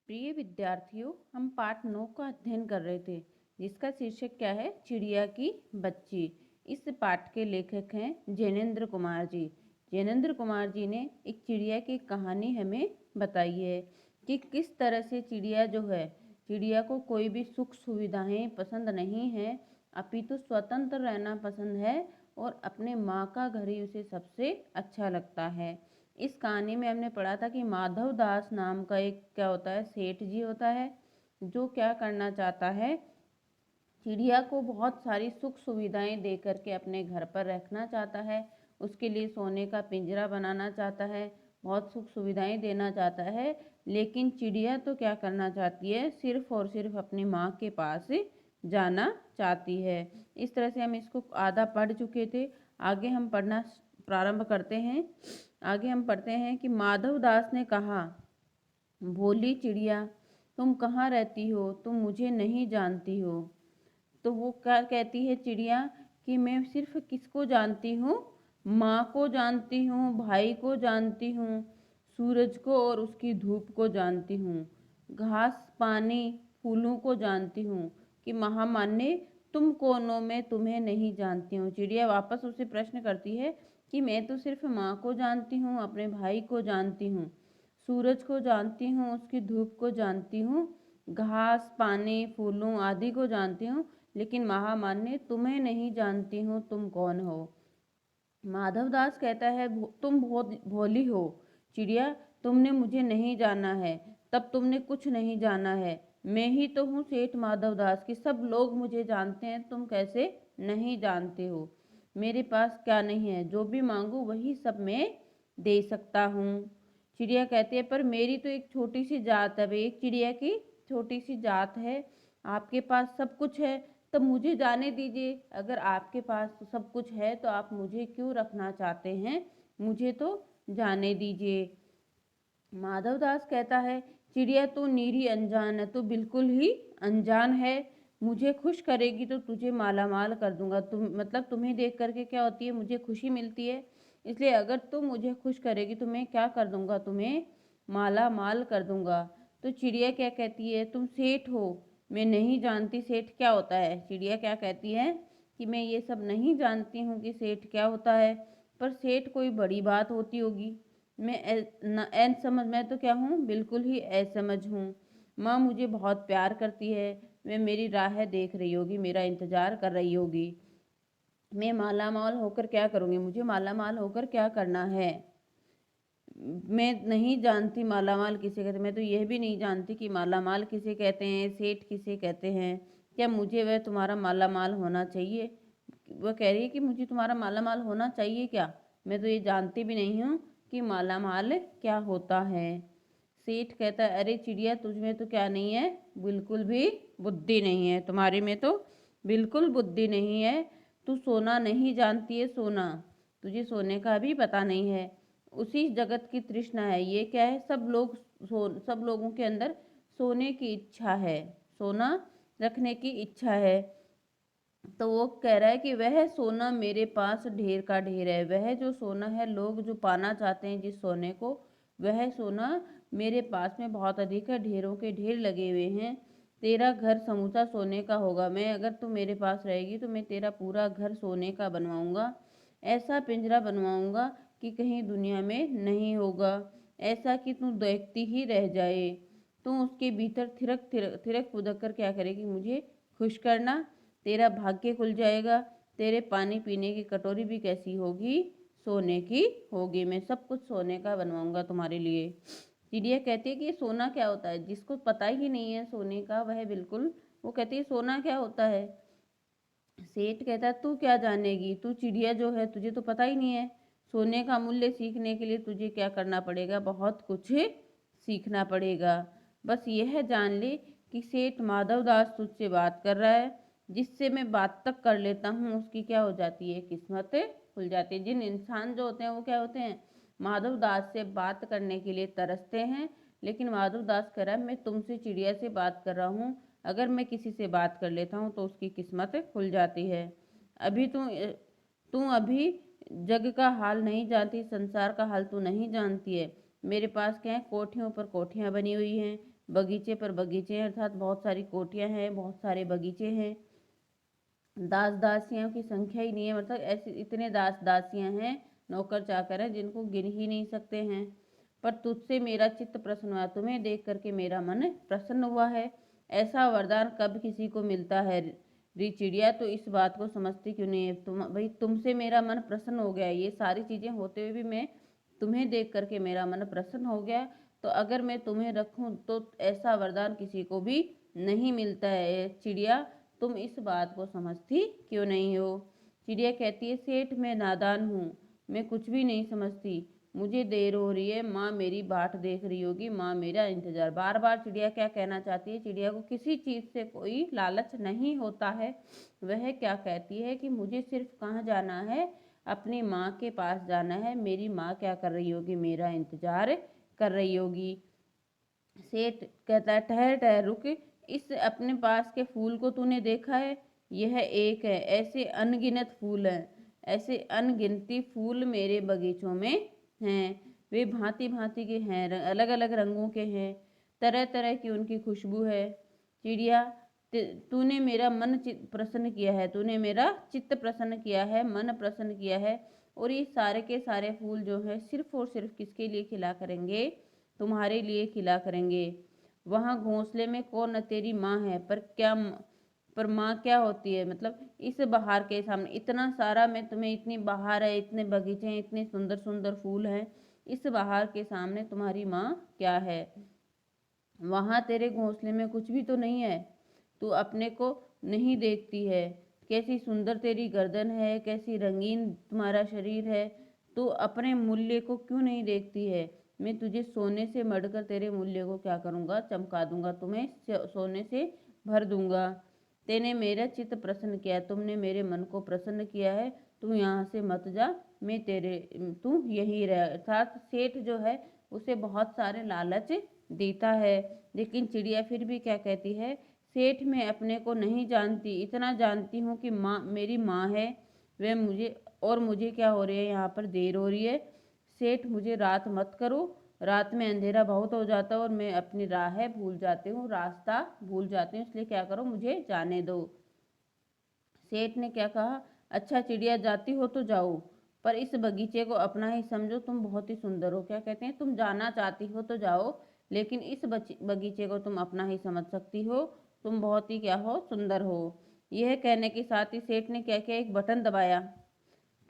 प्रिय विद्यार्थियों, हम पाठ 9 का अध्ययन कर रहे थे जिसका शीर्षक क्या है? चिड़िया की बच्ची। इस पाठ के लेखक हैं जैनेन्द्र कुमार जी। जैनेन्द्र कुमार जी ने एक चिड़िया की कहानी हमें बताई है कि किस तरह से चिड़िया जो है, चिड़िया को कोई भी सुख सुविधाएं पसंद नहीं है, अपितु स्वतंत्र रहना पसंद है और अपने माँ का घर ही उसे सबसे अच्छा लगता है। इस कहानी में हमने पढ़ा था कि माधव दास नाम का एक क्या होता है, सेठ जी होता है, जो क्या करना चाहता है, चिड़िया को बहुत सारी सुख सुविधाएं दे करके अपने घर पर रखना चाहता है। उसके लिए सोने का पिंजरा बनाना चाहता है, बहुत सुख सुविधाएं देना चाहता है। लेकिन चिड़िया तो क्या करना चाहती है, सिर्फ और सिर्फ अपनी माँ के पास जाना चाहती है। इस तरह से हम इसको आधा पढ़ चुके थे। आगे हम पढ़ना प्रारंभ करते हैं। आगे हम पढ़ते हैं कि माधव दास ने कहा, भोली चिड़िया, तुम कहाँ रहती हो? तुम मुझे नहीं जानती हो। तो वो क्या कहती है चिड़िया कि मैं सिर्फ किसको जानती हूँ? माँ को जानती हूँ, भाई को जानती हूँ, सूरज को और उसकी धूप को जानती हूँ, घास पानी फूलों को जानती हूँ, कि महामान्य तुम कौन हो? मैं तुम्हें नहीं जानती हूँ। चिड़िया वापस उसे प्रश्न करती है कि मैं तो सिर्फ माँ को जानती हूँ, अपने भाई को जानती हूँ, सूरज को जानती हूँ, उसकी धूप को जानती हूँ, घास पानी फूलों आदि को जानती हूँ, लेकिन महामान्य तुम्हें नहीं जानती हूँ, तुम कौन हो? माधवदास कहता है, तुम बहुत भोली हो चिड़िया, तुमने मुझे नहीं जाना है, तब तुमने कुछ नहीं जाना है। मैं ही तो हूँ सेठ माधवदास की, सब लोग मुझे जानते हैं, तुम कैसे नहीं जानते हो? मेरे पास क्या नहीं है, जो भी मांगू वही सब मैं दे सकता हूँ। चिड़िया कहती है, पर मेरी तो एक छोटी सी जात है, एक चिड़िया की छोटी सी जात है, आपके पास सब कुछ है, तब मुझे जाने दीजिए। अगर आपके पास तो सब कुछ है तो आप मुझे क्यों रखना चाहते हैं? मुझे तो जाने दीजिए। माधवदास कहता है, चिड़िया तू नीरी अनजान है, तू बिल्कुल ही अनजान है। मुझे खुश करेगी तो तुझे माला माल कर दूंगा। तुम मतलब तुम्हें देख करके क्या होती है, मुझे खुशी मिलती है, इसलिए अगर तुम मुझे खुश करेगी तो मैं क्या कर दूंगा, तुम्हें माला माल कर दूंगा। तो चिड़िया क्या कहती है, तुम सेठ हो, मैं नहीं जानती सेठ क्या होता है। चिड़िया क्या कहती है कि मैं ये सब नहीं जानती हूँ कि सेठ क्या होता है, पर सेठ कोई बड़ी बात होती होगी। मैं असमझ, मैं तो क्या हूँ, बिल्कुल ही असमझ हूँ। माँ मुझे बहुत प्यार करती है, मैं मेरी राह देख रही होगी, मेरा इंतजार कर रही होगी। मैं माला माल होकर क्या करूँगी? मुझे माला माल होकर क्या करना है? मैं नहीं जानती माला माल किसे कहते हैं। मैं तो यह भी नहीं जानती कि माला माल किसे कहते हैं, सेठ किसे कहते हैं। क्या मुझे वह तुम्हारा माला माल होना चाहिए? वह कह रही है कि मुझे तुम्हारा माला माल होना चाहिए क्या? मैं तो ये जानती भी नहीं हूँ कि माला माल क्या होता है। सेठ कहता है, अरे चिड़िया, तुझ में तो क्या नहीं है, बिल्कुल भी बुद्धि नहीं है, तुम्हारे में तो बिल्कुल बुद्धि नहीं है। तू सोना नहीं जानती है, सोना, तुझे सोने का भी पता नहीं है। उसी जगत की तृष्णा है, ये क्या है, सब लोगों के अंदर सोने की इच्छा है, सोना रखने की इच्छा है। तो वो कह रहा है कि वह सोना मेरे पास ढेर का ढेर है। वह जो सोना है, लोग जो पाना चाहते हैं जिस सोने को, वह सोना मेरे पास में बहुत अधिक है, ढेरों के ढेर लगे हुए हैं। तेरा घर समूचा सोने का होगा। मैं, अगर तू मेरे पास रहेगी तो मैं तेरा पूरा घर सोने का बनवाऊंगा। ऐसा पिंजरा बनवाऊंगा कि कहीं दुनिया में नहीं होगा, ऐसा कि तू देखती ही रह जाए। तू उसके भीतर थिरक थिरक थिरक फुदक कर क्या करेगी? मुझे खुश करना। तेरा भाग्य खुल जाएगा। तेरे पानी पीने की कटोरी भी कैसी होगी? सोने की होगी। मैं सब कुछ सोने का बनवाऊंगा तुम्हारे लिए। चिड़िया कहती है कि सोना क्या होता है? जिसको पता ही नहीं है सोने का, वह बिल्कुल, वो कहती है सोना क्या होता है। सेठ कहता है, तू क्या जानेगी, तू चिड़िया जो है, तुझे तो पता ही नहीं है। सोने का मूल्य सीखने के लिए तुझे क्या करना पड़ेगा? बहुत कुछ सीखना पड़ेगा। बस यह जान ले कि सेठ माधवदास तुझसे बात कर रहा है, जिससे मैं बात तक कर लेता हूँ उसकी क्या हो जाती है? किस्मत खुल जाती है। जिन इंसान जो होते हैं वो क्या होते हैं? माधवदास से बात करने के लिए तरसते हैं, लेकिन माधवदास कह रहा है, मैं तुमसे चिड़िया से बात कर रहा हूँ, अगर मैं किसी से बात कर लेता हूँ तो उसकी किस्मत खुल जाती है। अभी तू अभी जग का हाल नहीं जानती, संसार का हाल तू नहीं जानती है। मेरे पास क्या है, कोठियों पर कोठियाँ बनी हुई हैं, बगीचे पर बगीचे हैं, अर्थात बहुत सारी कोठियां हैं, बहुत सारे बगीचे हैं। दास दासियों की संख्या ही नहीं है, मतलब ऐसे इतने दास दासियां हैं, नौकर चाकर हैं, जिनको गिन ही नहीं सकते हैं। पर तुझसे मेरा चित्त प्रसन्न हुआ, तुम्हें देख करके मेरा मन प्रसन्न हुआ है। ऐसा वरदान कब किसी को मिलता है री चिड़िया, तो इस बात को समझती क्यों नहीं है तुम? भाई तुमसे मेरा मन प्रसन्न हो गया, ये सारी चीजें होते हुए भी मैं तुम्हें देख करके मेरा मन प्रसन्न हो गया, तो अगर मैं तुम्हें रखूं तो ऐसा वरदान किसी को भी नहीं मिलता है। चिड़िया तुम इस बात को समझती क्यों नहीं हो? चिड़िया कहती है, सेठ मैं नादान हूँ, मैं कुछ भी नहीं समझती, मुझे देर हो रही है, माँ मेरी बाट देख रही होगी, माँ मेरा इंतजार। बार बार चिड़िया क्या कहना चाहती है? चिड़िया को किसी चीज से कोई लालच नहीं होता है। वह क्या कहती है कि मुझे सिर्फ कहाँ जाना है? अपनी माँ के पास जाना है। मेरी माँ क्या कर रही होगी? मेरा इंतजार कर रही होगी। सेठ कहता है, ठहर ठहर रुक, इस अपने पास के फूल को तूने देखा है? यह एक है, ऐसे अनगिनत फूल हैं, ऐसे अनगिनती फूल मेरे बगीचों में हैं। वे भांति भांति के हैं, अलग अलग रंगों के हैं, तरह तरह की उनकी खुशबू है। चिड़िया तूने मेरा मन प्रसन्न किया है, तूने मेरा चित्त प्रसन्न किया है, मन प्रसन्न किया है। और ये सारे के सारे फूल जो है सिर्फ और सिर्फ किसके लिए खिला करेंगे? तुम्हारे लिए खिला करेंगे। वहां घोंसले में कौन न तेरी माँ है, पर माँ क्या होती है? मतलब इस बहार के सामने इतना सारा, मैं तुम्हें इतनी बहार है, इतने बगीचे हैं, इतने सुंदर सुंदर फूल हैं, इस बहार के सामने तुम्हारी माँ क्या है? वहां तेरे घोंसले में कुछ भी तो नहीं है, तू अपने को नहीं देखती है? कैसी सुंदर तेरी गर्दन है, कैसी रंगीन तुम्हारा शरीर है, तू अपने मूल्य को क्यों नहीं देखती है? मैं तुझे सोने से मढ़कर तेरे मूल्य को क्या करूंगा? चमका दूंगा, तुम्हें सोने से भर दूंगा। तेने मेरा चित्त प्रसन्न किया, तुमने मेरे मन को प्रसन्न किया है, तू यहाँ से मत जा, मैं तेरे तू यही रह। अर्थात सेठ जो है उसे बहुत सारे लालच देता है, लेकिन चिड़िया फिर भी क्या कहती है? सेठ मैं अपने को नहीं जानती, इतना जानती हूँ कि माँ मेरी माँ है, वह मुझे, और मुझे क्या हो रही है? यहाँ पर देर हो रही है। सेठ मुझे रात मत करो, रात में अंधेरा बहुत हो जाता है और मैं अपनी राह भूल जाती हूँ, रास्ता भूल जाती हूँ, इसलिए क्या करो, मुझे जाने दो। सेठ ने क्या कहा? अच्छा चिड़िया जाती हो तो जाओ, पर इस बगीचे को अपना ही समझो, तुम बहुत ही सुंदर हो। क्या कहते हैं? तुम जाना चाहती हो तो जाओ, लेकिन इस बगीचे को तुम अपना ही समझ सकती हो, तुम बहुत ही क्या हो? सुंदर हो। यह कहने के साथ ही सेठ ने क्या किया? एक बटन दबाया,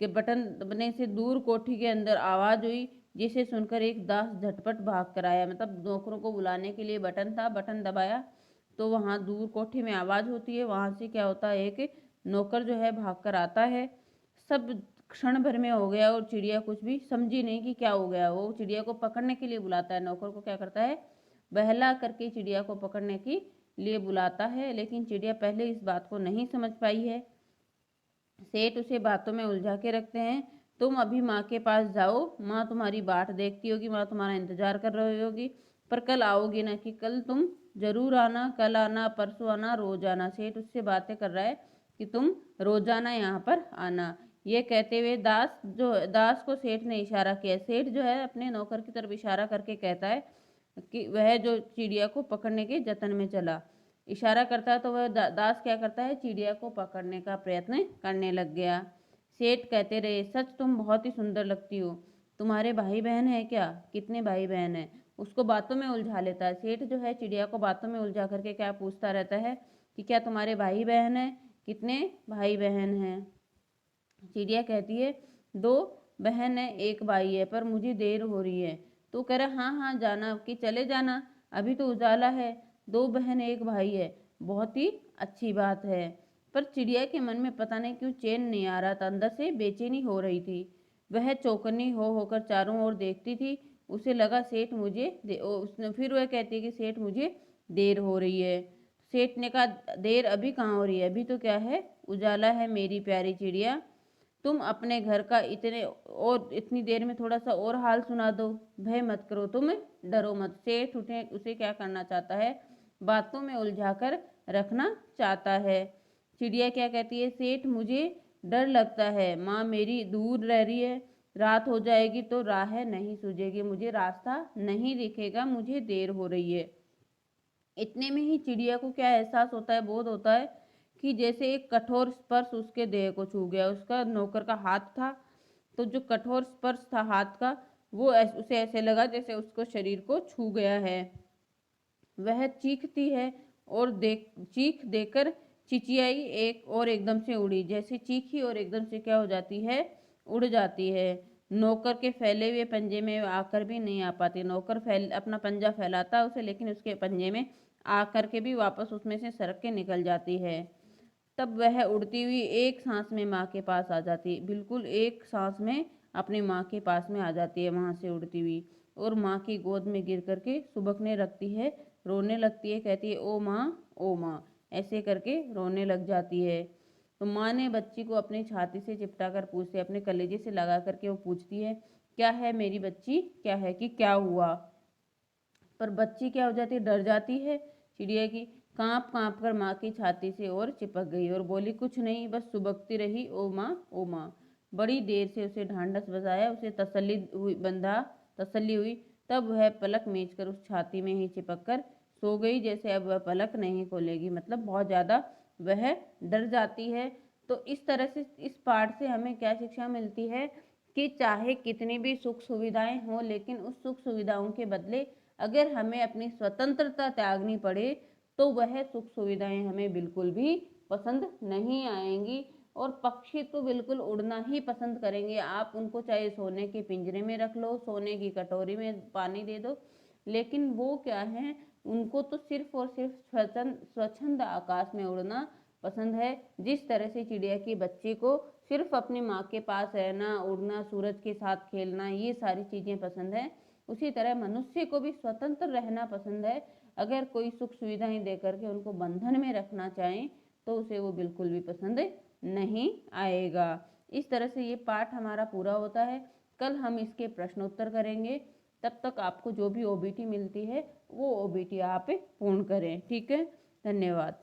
कि बटन दबने से दूर कोठी के अंदर आवाज हुई, जिसे सुनकर एक दास झटपट भाग कर आया। मतलब नौकरों को बुलाने के लिए बटन था, बटन दबाया तो वहां दूर कोठी में आवाज होती है, वहां से क्या होता है? एक नौकर जो है भाग कर आता है। सब क्षण भर में हो गया और चिड़िया कुछ भी समझी नहीं कि क्या हो गया। वो चिड़िया को पकड़ने के लिए बुलाता है, नौकर को क्या करता है? बहला करके चिड़िया को पकड़ने के लिए बुलाता है, लेकिन चिड़िया पहले इस बात को नहीं समझ पाई है। सेठ उसे बातों में उलझा के रखते हैं। तुम अभी माँ के पास जाओ, माँ तुम्हारी बाट देखती होगी, माँ तुम्हारा इंतजार कर रही होगी, पर कल आओगी ना? कि कल तुम जरूर आना, कल आना, परसों आना, रोज आना। सेठ उससे बातें कर रहा है कि तुम रोजाना यहाँ पर आना। ये कहते हुए दास को सेठ ने इशारा किया। सेठ जो है अपने नौकर की तरफ इशारा करके कहता है कि वह जो चिड़िया को पकड़ने के जतन में चला, इशारा करता है, तो वह दास क्या करता है? चिड़िया को पकड़ने का प्रयत्न करने लग गया। सेठ कहते रहे, सच तुम बहुत ही सुंदर लगती हो, तुम्हारे भाई बहन है क्या? कितने भाई बहन है? उसको बातों में उलझा लेता है। सेठ जो है चिड़िया को बातों में उलझा करके क्या पूछता रहता है कि क्या तुम्हारे भाई बहन है? कितने भाई बहन हैं? चिड़िया कहती है, दो बहन है, एक भाई है, पर मुझे देर हो रही है। तो कह रहा, हाँ हाँ जाना, कि चले जाना, अभी तो उजाला है, दो बहन एक भाई है, बहुत ही अच्छी बात है। पर चिड़िया के मन में पता नहीं क्यों चैन नहीं आ रहा था, अंदर से बेचैनी हो रही थी। वह चौकन्नी हो होकर चारों ओर देखती थी। उसे लगा सेठ मुझे उसने फिर वह कहती है कि सेठ मुझे देर हो रही है। सेठ ने कहा, देर अभी कहाँ हो रही है, अभी तो क्या है? उजाला है मेरी प्यारी चिड़िया। तुम अपने घर का इतने और इतनी देर में थोड़ा सा और हाल सुना दो, भय मत करो, तुम डरो मत। सेठ उठे उसे क्या करना चाहता है? बातों में उलझाकर रखना चाहता है। चिड़िया क्या कहती है? सेठ मुझे डर लगता है, माँ मेरी दूर रह रही है, रात हो जाएगी तो राह नहीं सूझेगी, मुझे रास्ता नहीं दिखेगा, मुझे देर हो रही है। इतने में ही चिड़िया को क्या एहसास होता है, बोध होता है कि जैसे एक कठोर स्पर्श उसके देह को छू गया। उसका नौकर का हाथ था, तो जो कठोर स्पर्श था हाथ का, वो उसे ऐसे लगा जैसे उसको शरीर को छू गया है। वह चीखती है और चीख देकर चिचियाई एक और एकदम से उड़ी। जैसे चीखी और एकदम से क्या हो जाती है, उड़ जाती है। नौकर के फैले हुए पंजे में आकर भी नहीं आ पाती। नौकर अपना पंजा फैलाता है उसे, लेकिन उसके पंजे में आकर के भी वापस उसमें से सरक के निकल जाती है। तब वह उड़ती हुई एक सांस में माँ के पास आ जाती है, बिल्कुल एक सांस में अपनी माँ के पास में आ जाती है वहां से उड़ती हुई, और माँ की गोद में गिर करके सुबकने लगती है, रोने लगती है, कहती है ओ माँ, ओ माँ, ऐसे करके रोने लग जाती है। तो माँ ने बच्ची को अपनी छाती से चिपटा कर पूछती है, अपने कलेजे से लगा करके वो पूछती है, क्या है मेरी बच्ची, क्या है कि क्या हुआ। पर बच्ची क्या हो जाती है, डर जाती है चिड़िया की, कांप कांप कर माँ की छाती से और चिपक गई और बोली कुछ नहीं, बस सुबकती रही ओ माँ, ओ माँ। बड़ी देर से उसे ढांढस बजाया, उसे तसल्ली हुई। तब वह पलक मीच कर उस छाती में ही चिपक कर सो गई, जैसे अब वह पलक नहीं खोलेगी। मतलब बहुत ज्यादा वह डर जाती है। तो इस तरह से इस पाठ से हमें क्या शिक्षा मिलती है कि चाहे कितनी भी सुख सुविधाएं हों, लेकिन उस सुख सुविधाओं के बदले अगर हमें अपनी स्वतंत्रता त्यागनी पड़े तो वह सुख सुविधाएं हमें बिल्कुल भी पसंद नहीं आएंगी। और पक्षी तो बिल्कुल उड़ना ही पसंद करेंगे। आप उनको चाहे सोने के पिंजरे में रख लो, सोने की कटोरी में पानी दे दो, लेकिन वो क्या है, उनको तो सिर्फ और सिर्फ स्वच्छंद आकाश में उड़ना पसंद है। जिस तरह से चिड़िया की बच्ची को सिर्फ अपनी माँ के पास रहना, उड़ना, सूरज के साथ खेलना, ये सारी चीजें पसंद है, उसी तरह मनुष्य को भी स्वतंत्र रहना पसंद है। अगर कोई सुख सुविधाएं देकर के उनको बंधन में रखना चाहें तो उसे वो बिल्कुल भी पसंद नहीं आएगा। इस तरह से ये पाठ हमारा पूरा होता है। कल हम इसके प्रश्नोत्तर करेंगे। तब तक आपको जो भी ओबीटी मिलती है वो ओबीटी आप पूर्ण करें। ठीक है, धन्यवाद।